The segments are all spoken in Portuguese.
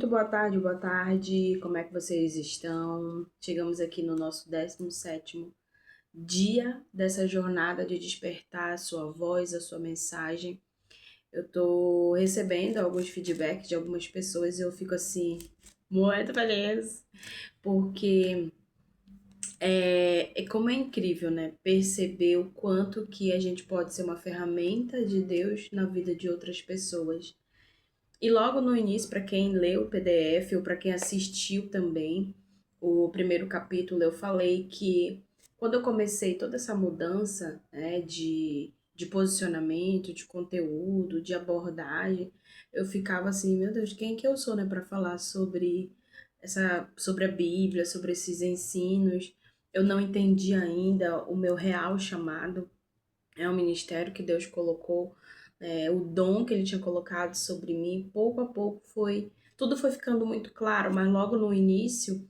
Muito boa tarde, como é que vocês estão? Chegamos aqui no nosso 17º dia dessa jornada de despertar a sua voz, a sua mensagem. Eu tô recebendo alguns feedbacks de algumas pessoas e eu fico assim, muito feliz, porque como é incrível, né? Perceber o quanto que a gente pode ser uma ferramenta de Deus na vida de outras pessoas. E logo no início, para quem leu o PDF ou para quem assistiu também o primeiro capítulo, eu falei que quando eu comecei toda essa mudança, né, de posicionamento, de conteúdo, de abordagem, eu ficava assim, meu Deus, quem que eu sou, né, para falar sobre a Bíblia, sobre esses ensinos? Eu não entendi ainda o meu real chamado, é um ministério que Deus colocou, o dom que Ele tinha colocado sobre mim. Pouco a pouco tudo foi ficando muito claro, mas logo no início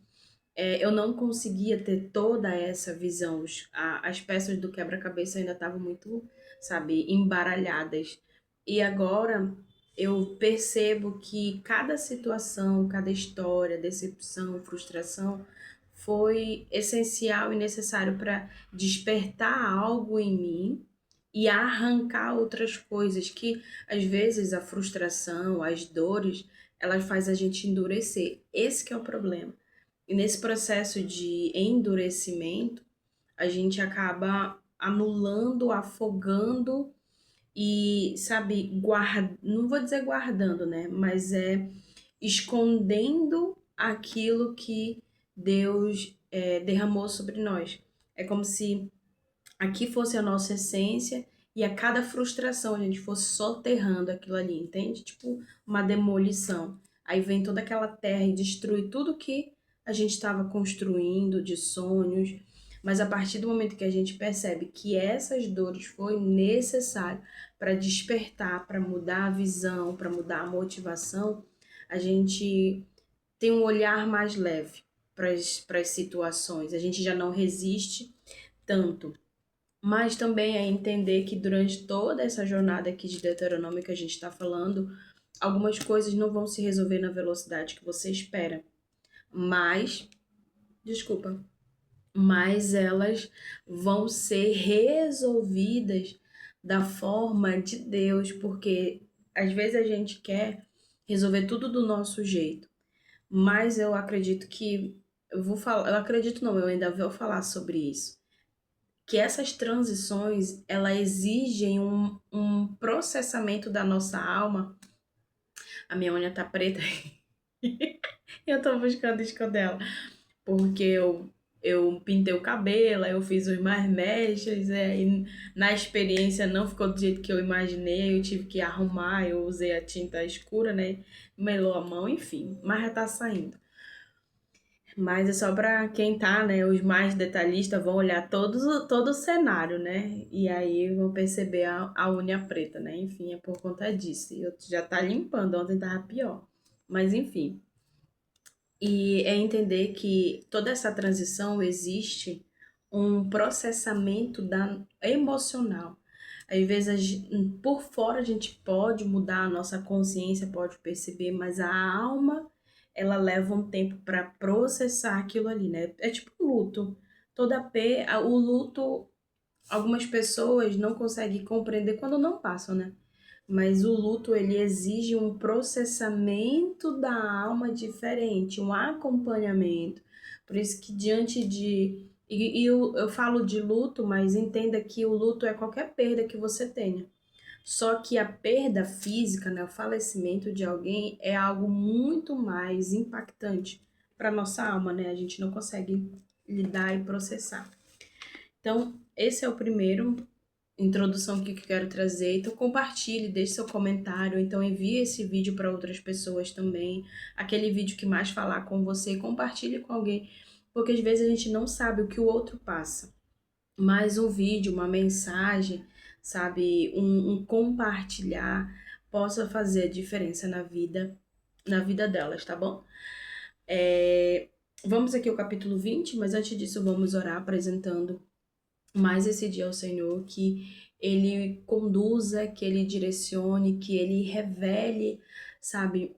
eu não conseguia ter toda essa visão. As peças do quebra-cabeça ainda estavam muito, sabe, embaralhadas. E agora eu percebo que cada situação, cada história, decepção, frustração foi essencial e necessário para despertar algo em mim e arrancar outras coisas que às vezes a frustração, as dores, elas faz a gente endurecer. Esse que é o problema. E nesse processo de endurecimento, a gente acaba anulando, afogando e, sabe, não vou dizer guardando, né? Mas escondendo aquilo que Deus derramou sobre nós. É como se aqui fosse a nossa essência e a cada frustração a gente fosse soterrando aquilo ali, entende? Tipo uma demolição. Aí vem toda aquela terra e destrui tudo que a gente estava construindo de sonhos. Mas a partir do momento que a gente percebe que essas dores foi necessário para despertar, para mudar a visão, para mudar a motivação, a gente tem um olhar mais leve para as situações. A gente já não resiste tanto, mas também é entender que durante toda essa jornada aqui de Deuteronômio que a gente está falando, algumas coisas não vão se resolver na velocidade que você espera. Mas, desculpa, mas elas vão ser resolvidas da forma de Deus, porque às vezes a gente quer resolver tudo do nosso jeito. Mas eu acredito que eu acredito não, eu ainda vou falar sobre isso, que essas transições, ela exigem um processamento da nossa alma. A minha unha tá preta e eu tô buscando esconder ela, porque eu pintei o cabelo, aí eu fiz os mais mechas, e na experiência não ficou do jeito que eu imaginei, eu tive que arrumar, eu usei a tinta escura, né, melou a mão, enfim, mas já tá saindo. Mas é só para quem tá, né? Os mais detalhistas vão olhar todo o cenário, né? E aí vão perceber a unha preta, né? Enfim, é por conta disso. E eu já tá limpando, ontem tava pior. Mas enfim. E é entender que toda essa transição existe um processamento emocional. Às vezes, por fora a gente pode mudar, a nossa consciência pode perceber, mas a alma, ela leva um tempo para processar aquilo ali, né? É tipo luto. O luto, algumas pessoas não conseguem compreender quando não passam, né? Mas o luto, ele exige um processamento da alma diferente, um acompanhamento. Por isso que diante de... eu falo de luto, mas entenda que o luto é qualquer perda que você tenha. Só que a perda física, né, o falecimento de alguém é algo muito mais impactante para nossa alma, né? A gente não consegue lidar e processar. Então, esse é o primeiro introdução que eu quero trazer. Então compartilhe, deixe seu comentário, então envie esse vídeo para outras pessoas também. Aquele vídeo que mais falar com você, compartilhe com alguém, porque às vezes a gente não sabe o que o outro passa. Mas um vídeo, uma mensagem, sabe, um compartilhar possa fazer a diferença na vida delas, tá bom? Vamos aqui ao capítulo 20, mas antes disso vamos orar apresentando mais esse dia ao Senhor, que Ele conduza, que Ele direcione, que Ele revele, sabe,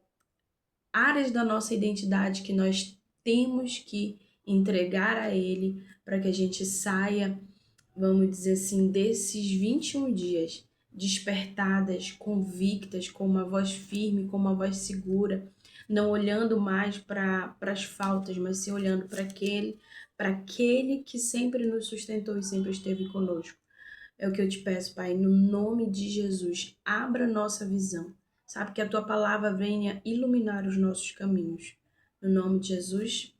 áreas da nossa identidade que nós temos que entregar a Ele para que a gente saia, vamos dizer assim, desses 21 dias despertadas, convictas, com uma voz firme, com uma voz segura, não olhando mais para as faltas, mas sim olhando para aquele que sempre nos sustentou e sempre esteve conosco. É o que eu te peço, Pai, no nome de Jesus, abra nossa visão. Sabe, que a tua palavra venha iluminar os nossos caminhos. No nome de Jesus,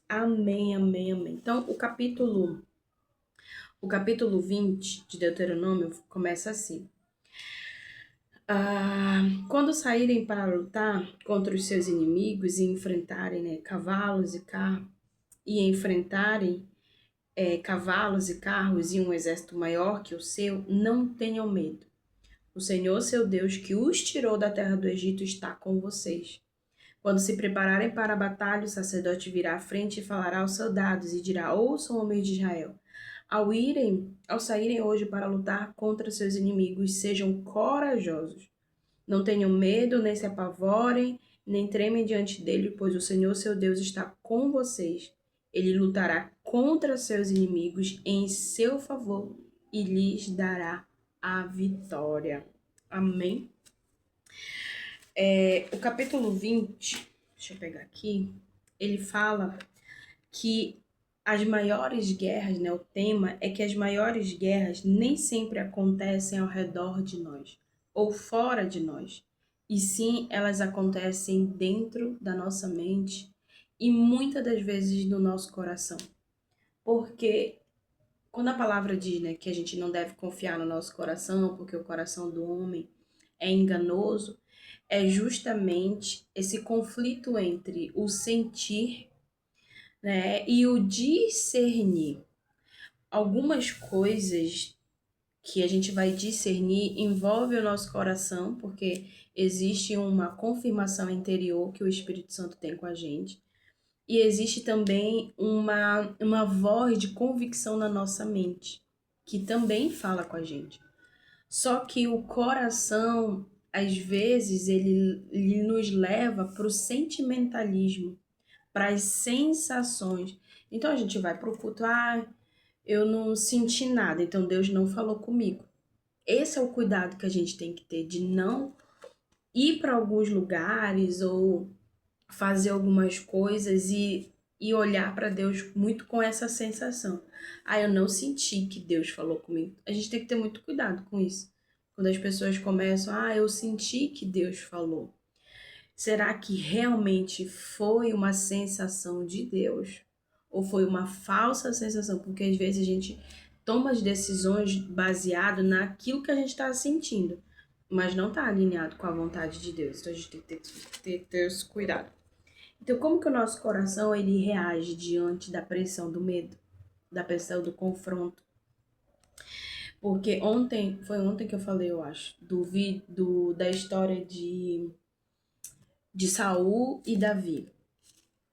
amém, amém, amém. Então, o capítulo 20 de Deuteronômio começa assim. Quando saírem para lutar contra os seus inimigos e enfrentarem, né, cavalos e carros, e enfrentarem cavalos e carros e um exército maior que o seu, não tenham medo. O Senhor, seu Deus, que os tirou da terra do Egito, está com vocês. Quando se prepararem para a batalha, o sacerdote virá à frente e falará aos soldados e dirá: Ouçam, homens de Israel. Ao saírem hoje para lutar contra seus inimigos, sejam corajosos. Não tenham medo, nem se apavorem, nem tremem diante dele, pois o Senhor, seu Deus, está com vocês. Ele lutará contra seus inimigos em seu favor e lhes dará a vitória. Amém? O capítulo 20, deixa eu pegar aqui, ele fala que as maiores guerras, né, o tema é que as maiores guerras nem sempre acontecem ao redor de nós ou fora de nós, e sim elas acontecem dentro da nossa mente e muitas das vezes no nosso coração. Porque quando a palavra diz, né, que a gente não deve confiar no nosso coração, porque o coração do homem é enganoso, é justamente esse conflito entre o sentir, né, e o discernir. Algumas coisas que a gente vai discernir envolve o nosso coração, porque existe uma confirmação interior que o Espírito Santo tem com a gente. E existe também uma voz de convicção na nossa mente, que também fala com a gente. Só que o coração, às vezes, ele nos leva para o sentimentalismo, para as sensações. Então a gente vai para o culto, eu não senti nada, então Deus não falou comigo. Esse é o cuidado que a gente tem que ter, de não ir para alguns lugares ou fazer algumas coisas e olhar para Deus muito com essa sensação. Eu não senti que Deus falou comigo. A gente tem que ter muito cuidado com isso. Quando as pessoas começam, eu senti que Deus falou. Será que realmente foi uma sensação de Deus? Ou foi uma falsa sensação? Porque às vezes a gente toma as decisões baseado naquilo que a gente está sentindo, mas não está alinhado com a vontade de Deus. Então a gente tem que ter esse cuidado. Então, como que o nosso coração ele reage diante da pressão do medo, da pressão do confronto? Porque foi ontem que eu falei, eu acho, da história de Saul e Davi.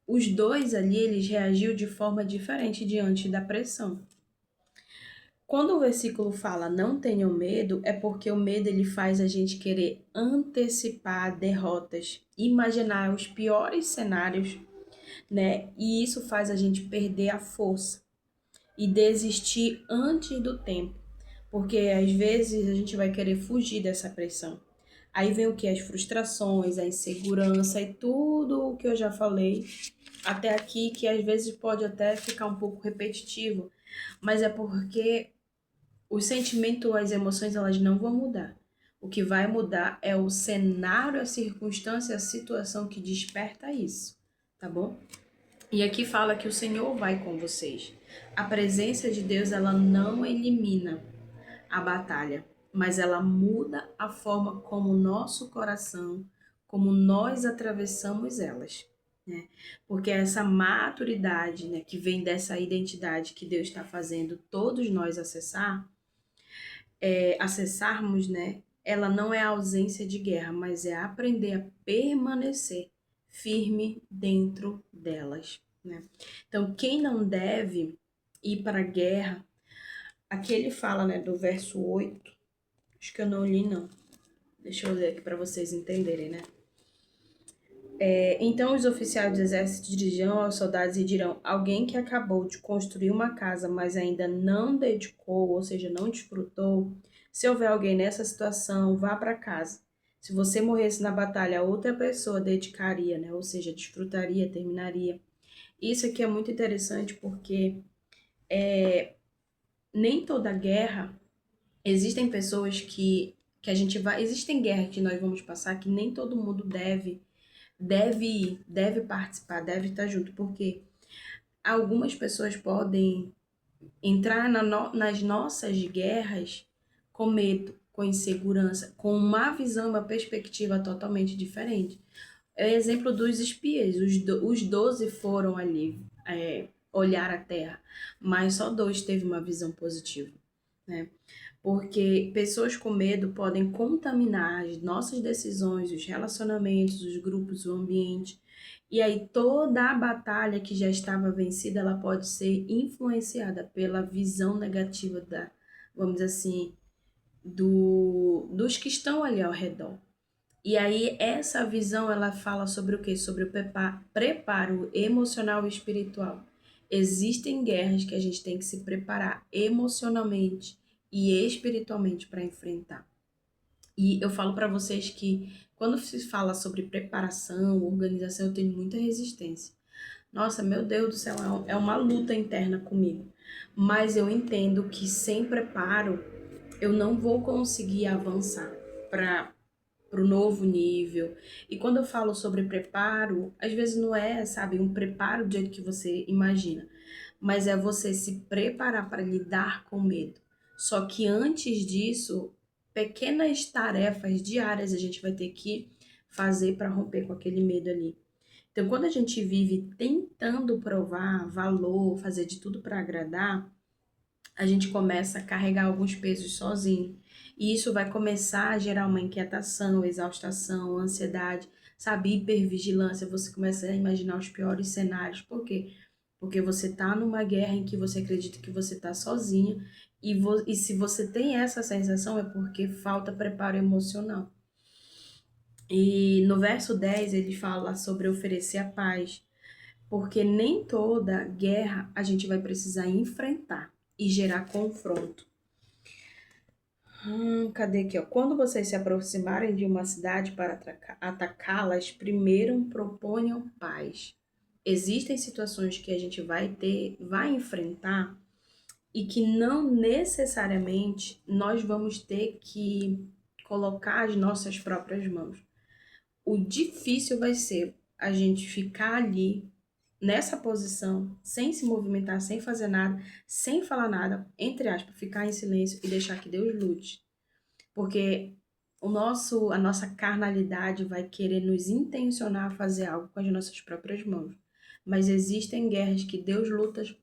Os dois ali, eles reagiram de forma diferente diante da pressão. Quando o versículo fala não tenham medo, é porque o medo ele faz a gente querer antecipar derrotas, imaginar os piores cenários, né? E isso faz a gente perder a força e desistir antes do tempo, porque às vezes a gente vai querer fugir dessa pressão. Aí vem o que? As frustrações, a insegurança e tudo o que eu já falei até aqui, que às vezes pode até ficar um pouco repetitivo, mas é porque os sentimentos, as emoções, elas não vão mudar. O que vai mudar é o cenário, a circunstância, a situação que desperta isso, tá bom? E aqui fala que o Senhor vai com vocês. A presença de Deus, ela não elimina a batalha, mas ela muda a forma como o nosso coração, como nós atravessamos elas, né? Porque essa maturidade, né, que vem dessa identidade que Deus está fazendo todos nós acessarmos, né? Ela não é a ausência de guerra, mas é aprender a permanecer firme dentro delas, né? Então, quem não deve ir para a guerra, aqui ele fala, né, do verso 8, acho que eu não li não, deixa eu ler aqui para vocês entenderem, né? Então os oficiais do exército dirigirão aos soldados e dirão: alguém que acabou de construir uma casa, mas ainda não dedicou, ou seja, não desfrutou, se houver alguém nessa situação, vá para casa. Se você morresse na batalha, outra pessoa dedicaria, né? Ou seja, desfrutaria, terminaria. Isso aqui é muito interessante porque nem toda guerra, existem pessoas que a gente vai, existem guerras que nós vamos passar que nem todo mundo deve ir, deve participar, deve estar junto, porque algumas pessoas podem entrar nas nossas guerras com medo, com insegurança, com uma visão, uma perspectiva totalmente diferente. É o exemplo dos espias, os 12 foram ali olhar a terra, mas só dois teve uma visão positiva, né? Porque pessoas com medo podem contaminar as nossas decisões, os relacionamentos, os grupos, o ambiente. E aí toda a batalha que já estava vencida, ela pode ser influenciada pela visão negativa vamos dizer assim, dos que estão ali ao redor. E aí essa visão ela fala sobre o quê? Sobre o preparo emocional e espiritual. Existem guerras que a gente tem que se preparar emocionalmente e espiritualmente para enfrentar. E eu falo para vocês que quando se fala sobre preparação, organização, eu tenho muita resistência. Nossa, meu Deus do céu, é uma luta interna comigo. Mas eu entendo que sem preparo eu não vou conseguir avançar para o novo nível. E quando eu falo sobre preparo, às vezes não é, sabe, um preparo do jeito que você imagina, mas é você se preparar para lidar com medo. Só que antes disso, pequenas tarefas diárias a gente vai ter que fazer para romper com aquele medo ali. Então, quando a gente vive tentando provar valor, fazer de tudo para agradar, a gente começa a carregar alguns pesos sozinho. E isso vai começar a gerar uma inquietação, exaustação, ansiedade, sabe, hipervigilância. Você começa a imaginar os piores cenários. Por quê? Porque você tá numa guerra em que você acredita que você tá sozinha. E se você tem essa sensação é porque falta preparo emocional. E no verso 10 ele fala sobre oferecer a paz, porque nem toda guerra a gente vai precisar enfrentar e gerar confronto. Cadê aqui, ó? Quando vocês se aproximarem de uma cidade para atacá-las, primeiro proponham paz. Existem situações que a gente vai enfrentar e que não necessariamente nós vamos ter que colocar as nossas próprias mãos. O difícil vai ser a gente ficar ali nessa posição, sem se movimentar, sem fazer nada, sem falar nada, entre aspas, ficar em silêncio e deixar que Deus lute. Porque a nossa carnalidade vai querer nos intencionar a fazer algo com as nossas próprias mãos. Mas existem guerras que Deus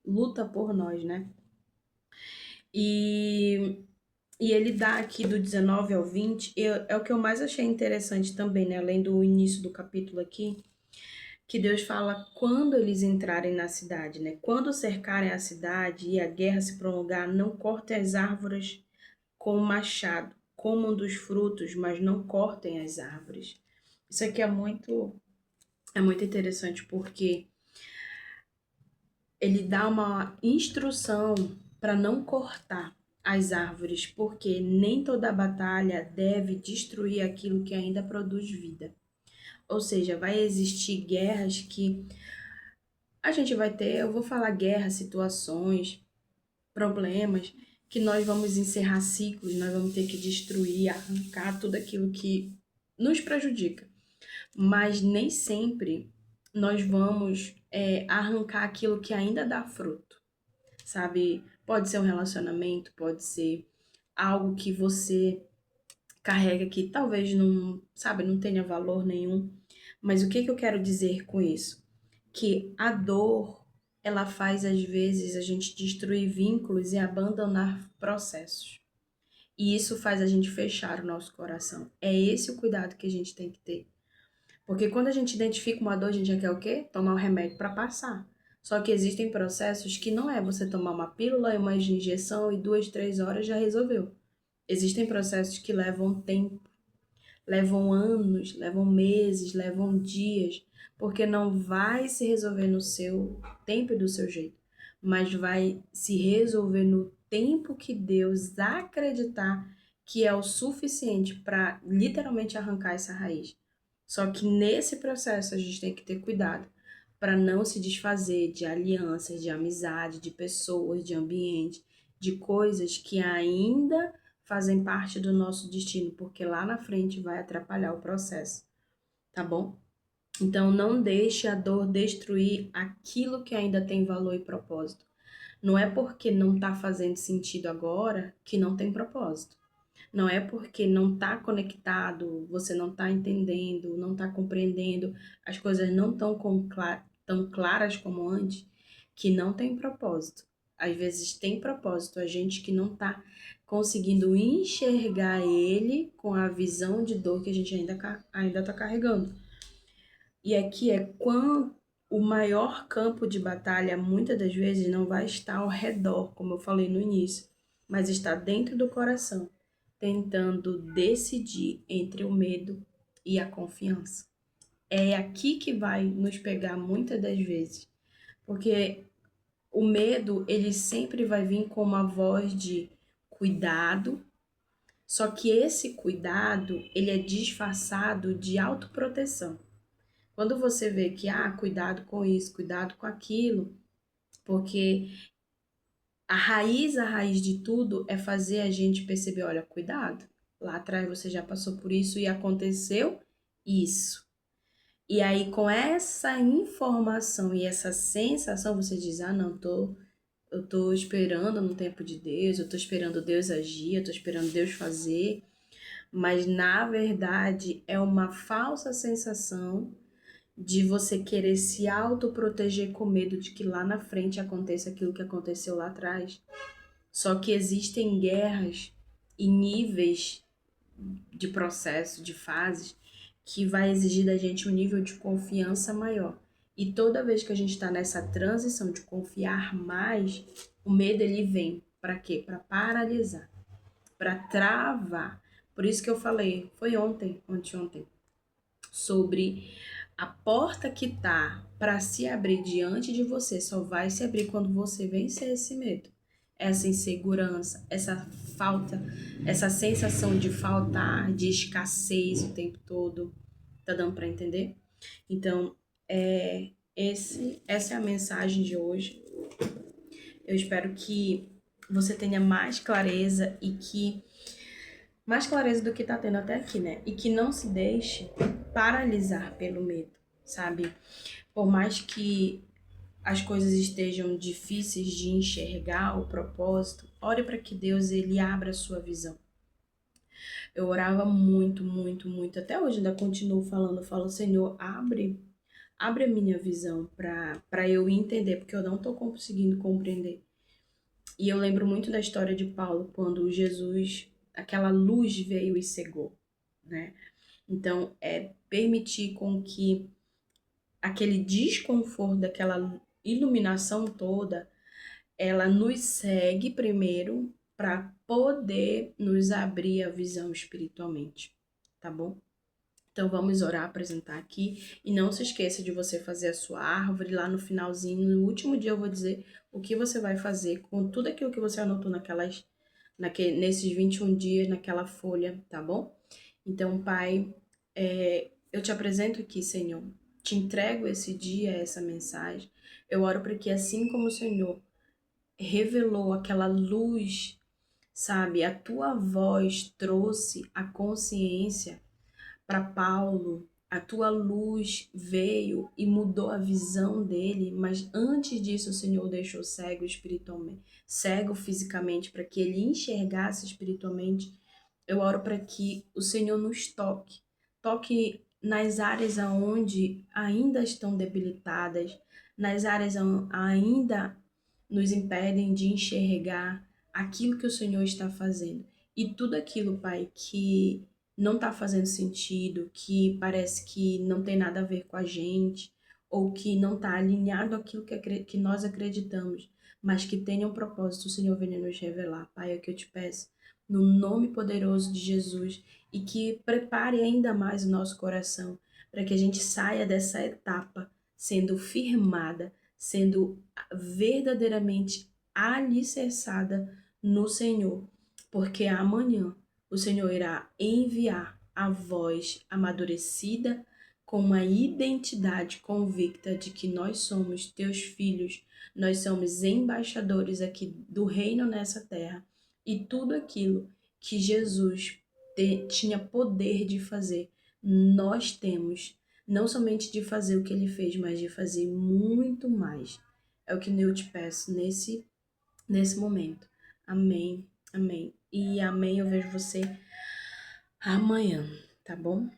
luta por nós, né? E, e ele dá aqui do 19 ao 20, é o que eu mais achei interessante também, né? Além do início do capítulo aqui, que Deus fala quando eles entrarem na cidade, né? Quando cercarem a cidade e a guerra se prolongar, não cortem as árvores com o machado, comam dos frutos, mas não cortem as árvores. Isso aqui é muito interessante porque ele dá uma instrução para não cortar as árvores, porque nem toda batalha deve destruir aquilo que ainda produz vida. Ou seja, vai existir guerras que a gente vai ter, eu vou falar guerras, situações, problemas, que nós vamos encerrar ciclos, nós vamos ter que destruir, arrancar tudo aquilo que nos prejudica. Mas nem sempre nós vamos arrancar aquilo que ainda dá fruto, sabe? Pode ser um relacionamento, pode ser algo que você carrega que talvez não, sabe, não tenha valor nenhum. Mas o que eu quero dizer com isso? Que a dor, ela faz às vezes a gente destruir vínculos e abandonar processos. E isso faz a gente fechar o nosso coração. É esse o cuidado que a gente tem que ter. Porque quando a gente identifica uma dor, a gente já quer o quê? Tomar um remédio para passar. Só que existem processos que não é você tomar uma pílula e uma injeção e 2, 3 horas já resolveu. Existem processos que levam tempo. levam anos, levam meses, levam dias, porque não vai se resolver no seu tempo e do seu jeito, mas vai se resolver no tempo que Deus acreditar que é o suficiente para literalmente arrancar essa raiz. Só que nesse processo a gente tem que ter cuidado para não se desfazer de alianças, de amizade, de pessoas, de ambiente, de coisas que ainda fazem parte do nosso destino, porque lá na frente vai atrapalhar o processo, tá bom? Então não deixe a dor destruir aquilo que ainda tem valor e propósito. Não é porque não está fazendo sentido agora que não tem propósito. Não é porque não está conectado, você não está entendendo, não está compreendendo, as coisas não estão tão claras como antes, que não tem propósito. Às vezes tem propósito, a gente que não está conseguindo enxergar ele com a visão de dor que a gente ainda está carregando. E aqui é quando o maior campo de batalha muitas das vezes não vai estar ao redor, como eu falei no início, mas está dentro do coração, tentando decidir entre o medo e a confiança. É aqui que vai nos pegar muitas das vezes, porque o medo, ele sempre vai vir com uma voz de cuidado, só que esse cuidado, ele é disfarçado de autoproteção. Quando você vê que, cuidado com isso, cuidado com aquilo, porque a raiz de tudo é fazer a gente perceber, olha, cuidado, lá atrás você já passou por isso e aconteceu isso. E aí, com essa informação e essa sensação, você diz, não, eu tô esperando no tempo de Deus, eu tô esperando Deus agir, eu tô esperando Deus fazer, mas na verdade é uma falsa sensação de você querer se autoproteger com medo de que lá na frente aconteça aquilo que aconteceu lá atrás. Só que existem guerras e níveis de processo, de fases, que vai exigir da gente um nível de confiança maior. E toda vez que a gente está nessa transição de confiar mais, o medo ele vem para quê? Para paralisar, para travar. Por isso que eu falei, foi ontem, sobre a porta que tá para se abrir diante de você só vai se abrir quando você vencer esse medo, essa insegurança, essa falta, essa sensação de faltar, de escassez o tempo todo. Tá dando para entender? Então, essa é a mensagem de hoje. Eu espero que você tenha mais clareza e que mais clareza do que tá tendo até aqui, né? E que não se deixe paralisar pelo medo, sabe? Por mais que as coisas estejam difíceis de enxergar o propósito, ore para que Deus ele abra a sua visão. Eu orava muito, muito, muito, até hoje ainda continuo falando, eu falo, Senhor, abre a minha visão para eu entender, porque eu não tô conseguindo compreender. E eu lembro muito da história de Paulo, quando Jesus, aquela luz veio e cegou, né? Então, é permitir com que aquele desconforto daquela iluminação toda, ela nos segue primeiro para poder nos abrir a visão espiritualmente, tá bom? Então vamos orar, apresentar aqui e não se esqueça de você fazer a sua árvore lá no finalzinho, no último dia eu vou dizer o que você vai fazer com tudo aquilo que você anotou nesses 21 dias, naquela folha, tá bom? Então, Pai, eu te apresento aqui, Senhor, te entrego esse dia, essa mensagem. Eu oro para que assim como o Senhor revelou aquela luz, sabe, a tua voz trouxe a consciência para Paulo, a tua luz veio e mudou a visão dele, mas antes disso o Senhor o deixou cego espiritualmente, cego fisicamente, para que ele enxergasse espiritualmente. Eu oro para que o Senhor nos toque nas áreas aonde ainda estão debilitadas, nas áreas ainda nos impedem de enxergar aquilo que o Senhor está fazendo. E tudo aquilo, Pai, que não está fazendo sentido, que parece que não tem nada a ver com a gente, ou que não está alinhado àquilo que nós acreditamos, mas que tenha um propósito, o Senhor venha nos revelar. Pai, é o que eu te peço, no nome poderoso de Jesus, e que prepare ainda mais o nosso coração para que a gente saia dessa etapa sendo firmada, sendo verdadeiramente alicerçada no Senhor, porque amanhã o Senhor irá enviar a voz amadurecida com uma identidade convicta de que nós somos teus filhos, nós somos embaixadores aqui do reino nessa terra e tudo aquilo que Jesus tinha poder de fazer, nós temos, não somente de fazer o que ele fez, mas de fazer muito mais. É o que eu te peço nesse momento. Amém, amém. E amém, eu vejo você amanhã, tá bom?